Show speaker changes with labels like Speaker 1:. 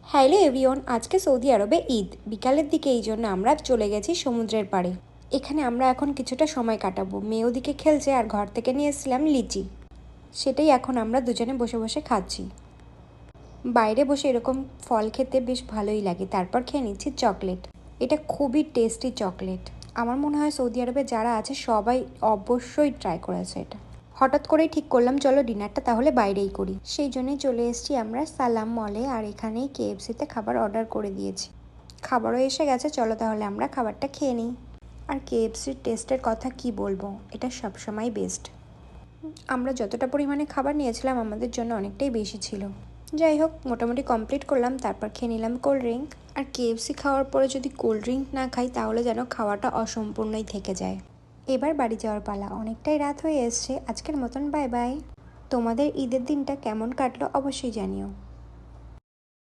Speaker 1: Hello everyone, আজকে Saudi আরবে ঈদ বিকালের দিকে, এই জন্য আমরা চলে গেছি সমুদ্রের পাড়ে। এখানে আমরা এখন কিছুটা সময় কাটাবো। মেয়ে ওদিকে খেলছে আর ঘর থেকে নিয়ে এসেছিলাম লিচি, সেটাই এখন আমরা দুজনে বসে বসে খাচ্ছি। বাইরে বসে এরকম ফল খেতে বেশ ভালোই লাগে। তারপর খেয়ে নিচ্ছি চকলেট। এটা খুবই টেস্টি চকলেট। আমার মনে হয় সৌদি আরবে যারা আছে সবাই অবশ্যই ট্রাই করেছে এটা। হঠাৎ করেই ঠিক করলাম চলো ডিনারটা তাহলে বাইরেই করি, সেই জন্যই চলে এসেছি আমরা সালাম মলে। আর এখানেই কেএফসিতে খাবার অর্ডার করে দিয়েছি। খাবারও এসে গেছে, চলো তাহলে আমরা খাবারটা খেয়ে নিই। আর কেএফসির টেস্টের কথা কি বলবো, এটা সবসময় বেস্ট। আমরা যতটা পরিমাণে খাবার নিয়েছিলাম আমাদের জন্য অনেকটাই বেশি ছিল। যাই হোক, মোটামুটি কমপ্লিট করলাম। তারপর খেয়ে নিলাম কোল্ড ড্রিঙ্ক। আর কেএফসি খাওয়ার পরে যদি কোল্ড ড্রিঙ্ক না খাই তাহলে যেন খাওয়াটা অসম্পূর্ণই থেকে যায়। এবার বাড়ি যাওয়ার পালা, অনেকটাই রাত হয়ে এসছে। আজকের মতন বাই বাই। তোমাদের ঈদের দিনটা কেমন কাটলো অবশ্যই জানিও।